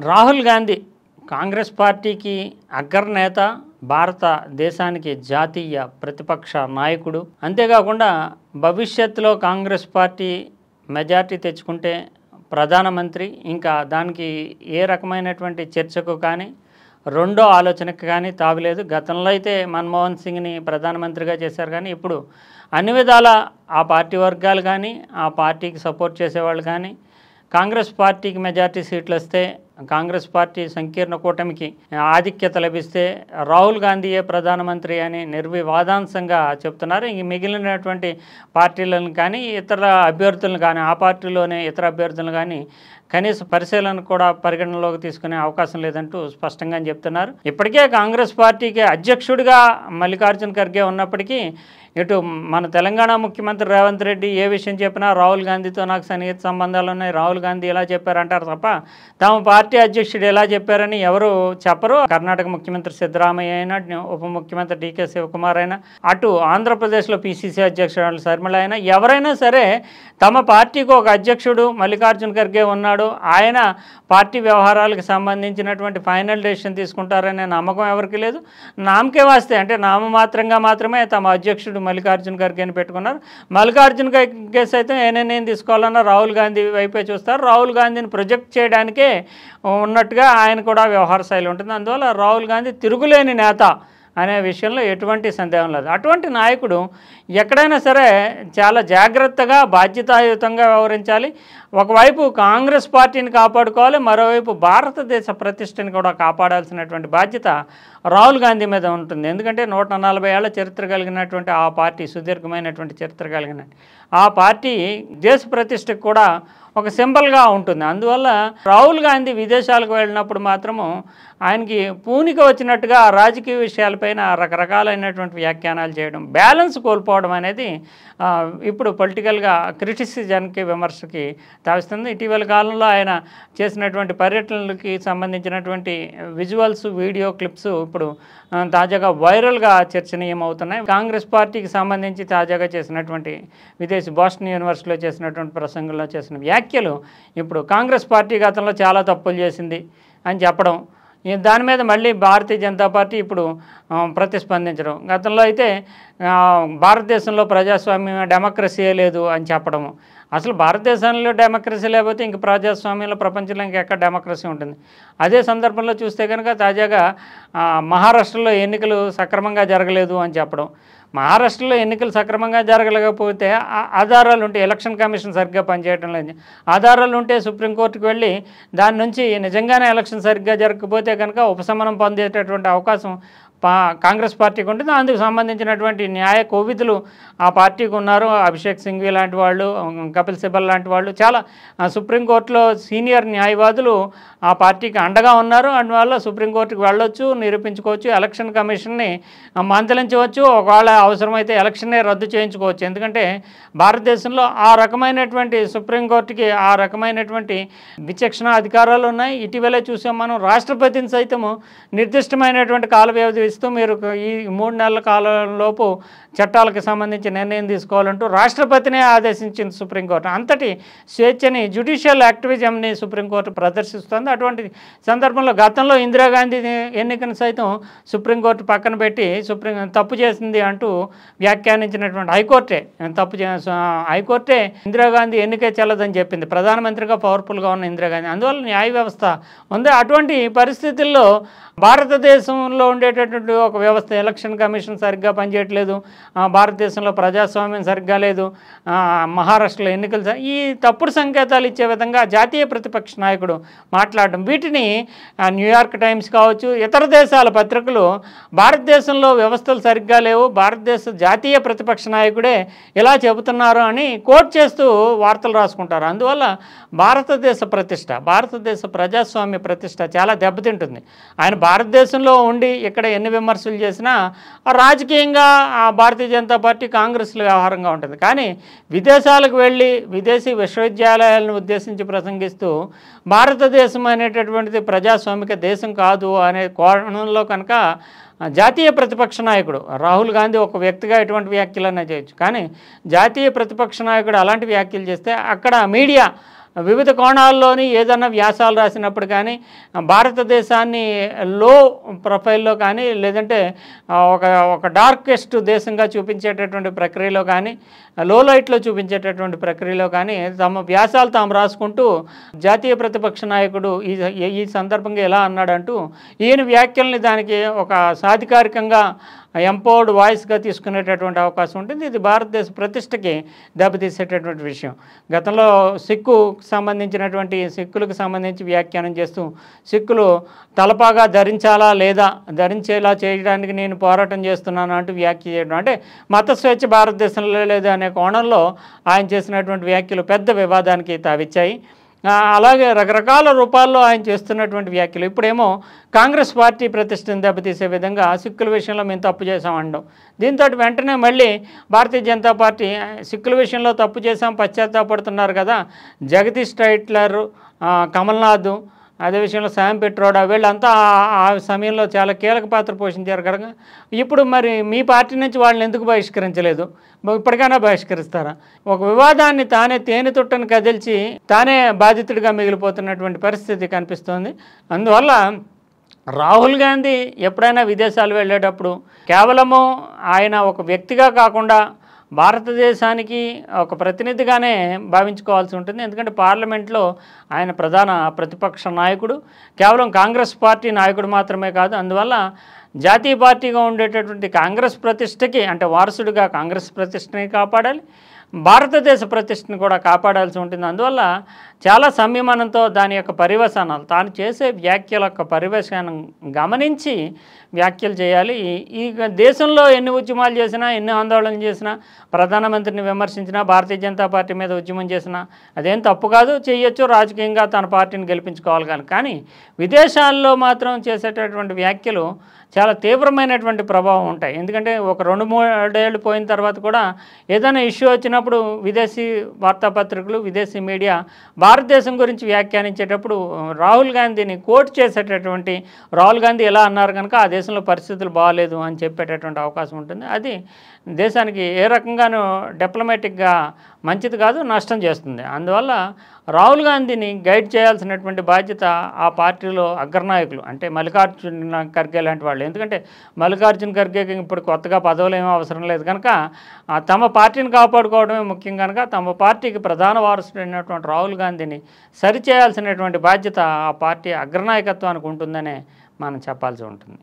రాహుల్ గాంధీ కాంగ్రెస్ పార్టీకి అగ్రనేత, భారతదేశానికి జాతీయ ప్రతిపక్ష నాయకుడు. అంతేకాకుండా భవిష్యత్తులో కాంగ్రెస్ పార్టీ మెజార్టీ తెచ్చుకుంటే ప్రధానమంత్రి, ఇంకా దానికి ఏ రకమైనటువంటి చర్చకు కానీ రెండో ఆలోచనకు కానీ తావులేదు. గతంలో అయితే మన్మోహన్ సింగ్ని ప్రధానమంత్రిగా చేశారు, కానీ ఇప్పుడు అన్ని విధాల ఆ పార్టీ వర్గాలు కానీ ఆ పార్టీకి సపోర్ట్ చేసేవాళ్ళు కానీ కాంగ్రెస్ పార్టీకి మెజార్టీ సీట్లు వస్తే, కాంగ్రెస్ పార్టీ సంకీర్ణ కూటమికి ఆధిక్యత లభిస్తే రాహుల్ గాంధీయే ప్రధానమంత్రి అని నిర్వివాదాంశంగా చెప్తున్నారు. ఇంక మిగిలినటువంటి పార్టీలను కానీ ఇతర అభ్యర్థులను కానీ, ఆ పార్టీలోనే ఇతర అభ్యర్థులను కానీ కనీస పరిశీలన కూడా పరిగణనలోకి తీసుకునే అవకాశం లేదంటూ స్పష్టంగా చెప్తున్నారు. ఇప్పటికే కాంగ్రెస్ పార్టీకి అధ్యక్షుడిగా మల్లికార్జున్ ఖర్గే ఉన్నప్పటికీ ఇటు మన తెలంగాణ ముఖ్యమంత్రి రేవంత్ రెడ్డి ఏ విషయం చెప్పినా రాహుల్ గాంధీతో నాకు సన్నిహిత సంబంధాలు ఉన్నాయి, రాహుల్ గాంధీ ఎలా చెప్పారంటారు తప్ప తమ పార్టీ అధ్యక్షుడు ఎలా చెప్పారని ఎవరు చెప్పరు. కర్ణాటక ముఖ్యమంత్రి సిద్ధరామయ్య అయినా, ఉప ముఖ్యమంత్రి డీకే శివకుమార్ అయినా, అటు ఆంధ్రప్రదేశ్లో పీసీసీ అధ్యక్షుడు శర్మిల అయినా, ఎవరైనా సరే తమ పార్టీకి ఒక అధ్యక్షుడు మల్లికార్జున్ ఖర్గే ఉన్నాడు, ఆయన పార్టీ వ్యవహారాలకు సంబంధించినటువంటి ఫైనల్ డెసిషన్ తీసుకుంటారనే నమ్మకం ఎవరికి లేదు. నామకే వాస్తే అంటే నామమాత్రంగా మాత్రమే తమ అధ్యక్షుడు మల్లికార్జున్ ఖర్గేని పెట్టుకున్నారు. మల్లికార్జున్ ఖర్గే సైతం ఏ నిర్ణయం తీసుకోవాలన్నా రాహుల్ గాంధీ వైపే చూస్తారు. రాహుల్ గాంధీని ప్రొజెక్ట్ చేయడానికే ఉన్నట్టుగా ఆయన కూడా వ్యవహార శైలి ఉంటుంది. అందువల్ల రాహుల్ గాంధీ తిరుగులేని నేత అనే విషయంలో ఎటువంటి సందేహం లేదు. అటువంటి నాయకుడు ఎక్కడైనా సరే చాలా జాగ్రత్తగా, బాధ్యతాయుతంగా వ్యవహరించాలి. ఒకవైపు కాంగ్రెస్ పార్టీని కాపాడుకోవాలి, మరోవైపు భారతదేశ ప్రతిష్టని కూడా కాపాడాల్సినటువంటి బాధ్యత రాహుల్ గాంధీ మీద ఉంటుంది. ఎందుకంటే 140 ఏళ్ల చరిత్ర కలిగినటువంటి ఆ పార్టీ, సుదీర్ఘమైనటువంటి చరిత్ర కలిగిన ఆ పార్టీ దేశ ప్రతిష్టకు కూడా ఒక సింబల్గా ఉంటుంది. అందువల్ల రాహుల్ గాంధీ విదేశాలకు వెళ్ళినప్పుడు మాత్రము ఆయనకి పూనిక వచ్చినట్టుగా రాజకీయ విషయాలపైన రకరకాలైనటువంటి వ్యాఖ్యానాలు చేయడం, బ్యాలెన్స్ కోల్పోవడం అనేది ఇప్పుడు పొలిటికల్గా క్రిటిసిజంకి, విమర్శకి తావిస్తుంది. ఇటీవల కాలంలో ఆయన చేసినటువంటి పర్యటనలకి సంబంధించినటువంటి విజువల్స్, వీడియో క్లిప్స్ ఇప్పుడు తాజాగా వైరల్గా చర్చనీయమవుతున్నాయి. కాంగ్రెస్ పార్టీకి సంబంధించి తాజాగా చేసినటువంటి విదేశీ బోస్టన్ యూనివర్సిటీలో చేసినటువంటి ప్రసంగంలో చేసిన వ్యాఖ్యలు ఇప్పుడు కాంగ్రెస్ పార్టీ గతంలో చాలా తప్పులు చేసింది అని చెప్పడం, దాని మీద మళ్ళీ భారతీయ జనతా పార్టీ ఇప్పుడు ప్రతిస్పందించడం, గతంలో అయితే భారతదేశంలో ప్రజాస్వామ్యం, డెమోక్రసీయే లేదు అని చెప్పడము. అసలు భారతదేశంలో డెమోక్రసీ లేకపోతే ఇంక ప్రజాస్వామ్యంలో ప్రపంచంలో ఇంకెక్కడ డెమోక్రసీ ఉంటుంది. అదే సందర్భంలో చూస్తే కనుక తాజాగా మహారాష్ట్రలో ఎన్నికలు సక్రమంగా జరగలేదు అని చెప్పడం. మహారాష్ట్రలో ఎన్నికలు సక్రమంగా జరగలేకపోతే ఆధారాలు ఉంటే, ఎలక్షన్ కమిషన్ సరిగ్గా పనిచేయడం లేదు, ఆధారాలు ఉంటే సుప్రీంకోర్టుకు వెళ్ళి దాని నుంచి నిజంగానే ఎలక్షన్ సరిగ్గా జరగకపోతే కనుక ఉపశమనం పొందేటటువంటి అవకాశం కాంగ్రెస్ పార్టీకి ఉంటుంది. అందుకు సంబంధించినటువంటి న్యాయ కోవిదులు ఆ పార్టీకి ఉన్నారు. అభిషేక్ సింఘ్వి లాంటి వాళ్ళు, కపిల్ సిబల్ లాంటి వాళ్ళు, చాలా సుప్రీంకోర్టులో సీనియర్ న్యాయవాదులు ఆ పార్టీకి అండగా ఉన్నారు. అందువల్ల సుప్రీంకోర్టుకు వెళ్ళొచ్చు, నిరూపించుకోవచ్చు, ఎలక్షన్ కమిషన్ని మందలించవచ్చు, ఒకవేళ అవసరమైతే ఎలక్షన్నే రద్దు చేయించుకోవచ్చు. ఎందుకంటే భారతదేశంలో ఆ రకమైనటువంటి సుప్రీంకోర్టుకి ఆ రకమైనటువంటి విచక్షణ అధికారాలు ఉన్నాయి. ఇటీవలే చూసాం మనం, రాష్ట్రపతిని సైతము నిర్దిష్టమైనటువంటి కాల వ్యవధి ఇస్తూ మీరు ఈ 3 నెలల కాలంలోపు చట్టాలకు సంబంధించి నిర్ణయం తీసుకోవాలంటూ రాష్ట్రపతినే ఆదేశించింది సుప్రీంకోర్టు. అంతటి స్వేచ్ఛని, జ్యుడిషియల్ యాక్టివిజంని సుప్రీంకోర్టు ప్రదర్శిస్తుంది. అటువంటి సందర్భంలో గతంలో ఇందిరాగాంధీ ఎన్నికను సైతం సుప్రీంకోర్టు పక్కన పెట్టి తప్పు చేసింది అంటూ వ్యాఖ్యానించినటువంటి హైకోర్టే ఇందిరాగాంధీ ఎన్నికే చెల్లదని చెప్పింది, ప్రధానమంత్రిగా పవర్ఫుల్గా ఉన్న ఇందిరాగాంధీ. అందువల్ల న్యాయ వ్యవస్థ ఉంది. అటువంటి పరిస్థితుల్లో భారతదేశంలో ఉండేటటువంటి ఒక వ్యవస్థ, ఎలక్షన్ కమిషన్ సరిగ్గా పనిచేయట్లేదు, భారతదేశంలో ప్రజాస్వామ్యం సరిగ్గా లేదు, మహారాష్ట్రలో ఎన్నికలు, ఈ తప్పుడు సంకేతాలు ఇచ్చే విధంగా జాతీయ ప్రతిపక్ష నాయకుడు మాట్లాడడం, వీటిని న్యూయార్క్ టైమ్స్ కావచ్చు, ఇతర దేశాల పత్రికలు భారతదేశంలో వ్యవస్థలు సరిగ్గా లేవు, భారతదేశ జాతీయ ప్రతిపక్ష నాయకుడే ఇలా చెబుతున్నారు అని కోట్ చేస్తూ వార్తలు రాసుకుంటారు. అందువల్ల భారతదేశ ప్రతిష్ట, భారతదేశ ప్రజాస్వామ్య ప్రతిష్ట చాలా దెబ్బతింటుంది. ఆయన భారతదేశంలో ఉండి ఇక్కడ ఎన్ని విమర్శలు చేసినా రాజకీయంగా భారతీయ జనతా పార్టీ, కాంగ్రెస్ల వ్యవహారంగా ఉంటుంది. కానీ విదేశాలకు వెళ్ళి విదేశీ విశ్వవిద్యాలయాలను ఉద్దేశించి ప్రసంగిస్తూ భారతదేశం అనేటటువంటిది ప్రజాస్వామిక దేశం కాదు అనే కోణంలో కనుక జాతీయ ప్రతిపక్ష నాయకుడు రాహుల్ గాంధీ ఒక వ్యక్తిగా ఎటువంటి వ్యాఖ్యలన్నా చేయొచ్చు, కానీ జాతీయ ప్రతిపక్ష నాయకుడు అలాంటి వ్యాఖ్యలు చేస్తే అక్కడ మీడియా వివిధ కోణాల్లోని ఏదన్నా వ్యాసాలు రాసినప్పుడు కానీ భారతదేశాన్ని లో ప్రొఫైల్లో కానీ లేదంటే ఒక ఒక డార్కెస్ట్ దేశంగా చూపించేటటువంటి ప్రక్రియలో కానీ లో లైట్లో చూపించేటటువంటి ప్రక్రియలో కానీ తమ వ్యాసాలు తాము రాసుకుంటూ జాతీయ ప్రతిపక్ష నాయకుడు ఈ సందర్భంగా ఎలా అన్నాడంటూ ఈయన వ్యాఖ్యల్ని దానికి ఒక సాధికారికంగా ఎంపవర్డ్ వాయిస్గా తీసుకునేటటువంటి అవకాశం ఉంటుంది. ఇది భారతదేశ ప్రతిష్టకి దెబ్బతీసేటటువంటి విషయం. గతంలో సిక్కులకు సంబంధించి వ్యాఖ్యానం చేస్తూ సిక్కులు తలపాగా ధరించాలా లేదా ధరించేలా చేయడానికి నేను పోరాటం చేస్తున్నాను అంటూ వ్యాఖ్య చేయడం, అంటే మత స్వేచ్ఛ భారతదేశంలో లేదు అనే కోణంలో ఆయన చేసినటువంటి వ్యాఖ్యలు పెద్ద వివాదానికి తావిచ్చాయి. అలాగే రకరకాల రూపాల్లో ఆయన చేస్తున్నటువంటి వ్యాఖ్యలు ఇప్పుడేమో కాంగ్రెస్ పార్టీ ప్రతిష్టను దెబ్బతీసే విధంగా సిక్కుల విషయంలో మేము తప్పు చేసామనడం, దీంతో వెంటనే మళ్ళీ భారతీయ జనతా పార్టీ సిక్కుల విషయంలో తప్పు చేసాం పశ్చాత్తాపడుతున్నారు కదా, జగదీష్ టైట్లర్, కమల్నాథ్, అదే విషయంలో శామ్ పిట్రోడా వీళ్ళంతా ఆ సమయంలో చాలా కీలక పాత్ర పోషించారు కనుక ఇప్పుడు మరి మీ పార్టీ నుంచి వాళ్ళని ఎందుకు బహిష్కరించలేదు, ఇప్పటికైనా బహిష్కరిస్తారా? ఒక వివాదాన్ని తానే తేనె తుట్టను కదిల్చి తానే బాధితుడిగా మిగిలిపోతున్నటువంటి పరిస్థితి కనిపిస్తోంది. అందువల్ల రాహుల్ గాంధీ ఎప్పుడైనా విదేశాలు వెళ్ళేటప్పుడు కేవలము ఆయన ఒక వ్యక్తిగా కాకుండా భారతదేశానికి ఒక ప్రతినిధిగానే భావించుకోవాల్సి ఉంటుంది. ఎందుకంటే పార్లమెంట్లో ఆయన ప్రధాన ప్రతిపక్ష నాయకుడు, కేవలం కాంగ్రెస్ పార్టీ నాయకుడు మాత్రమే కాదు. అందువల్ల జాతీయ పార్టీగా ఉండేటటువంటి కాంగ్రెస్ ప్రతిష్టకి, అంటే వారసుడిగా కాంగ్రెస్ ప్రతిష్టని కాపాడాలి, భారతదేశ ప్రతిష్టను కూడా కాపాడాల్సి ఉంటుంది. అందువల్ల చాలా సంయమనంతో దాని యొక్క పర్యవసానాలు, తాను చేసే వ్యాఖ్యల యొక్క పర్యవసానం గమనించి వ్యాఖ్యలు చేయాలి. ఈ దేశంలో ఎన్ని ఉద్యమాలు చేసినా, ఎన్ని ఆందోళనలు చేసినా, ప్రధానమంత్రిని విమర్శించినా, భారతీయ జనతా పార్టీ మీద ఉద్యమం చేసినా అదేం తప్పు కాదు, చేయొచ్చు, రాజకీయంగా తన పార్టీని గెలిపించుకోవాలి. కానీ విదేశాల్లో మాత్రం చేసేటటువంటి వ్యాఖ్యలు చాలా తీవ్రమైనటువంటి ప్రభావం ఉంటాయి. ఎందుకంటే ఒక 2-3 ఏళ్ళు పోయిన తర్వాత కూడా ఏదైనా ఇష్యూ వచ్చినప్పుడు విదేశీ వార్తాపత్రికలు, విదేశీ మీడియా భారతదేశం గురించి వ్యాఖ్యానించేటప్పుడు రాహుల్ గాంధీని కోట్ చేసేటటువంటి, రాహుల్ గాంధీ ఎలా అన్నారు కనుక ఆ దేశంలో పరిస్థితులు బాగాలేదు అని చెప్పేటటువంటి అవకాశం ఉంటుంది. అది దేశానికి ఏ రకంగానూ డిప్లొమాటిక్గా మంచిది కాదు, నష్టం చేస్తుంది. అందువల్ల రాహుల్ గాంధీని గైడ్ చేయాల్సినటువంటి బాధ్యత ఆ పార్టీలో అగ్రనాయకులు, అంటే మల్లికార్జున ఖర్గే లాంటి వాళ్ళు. ఎందుకంటే మల్లికార్జున ఖర్గేకి ఇప్పుడు కొత్తగా పదవులు ఏమీ అవసరం లేదు కనుక తమ పార్టీని కాపాడుకోవడమే ముఖ్యం కనుక తమ పార్టీకి ప్రధాన వారసుడైనటువంటి రాహుల్ గాంధీని సరిచేయాల్సినటువంటి బాధ్యత ఆ పార్టీ అగ్రనాయకత్వానికి ఉంటుందనే మనం చెప్పాల్సి ఉంటుంది.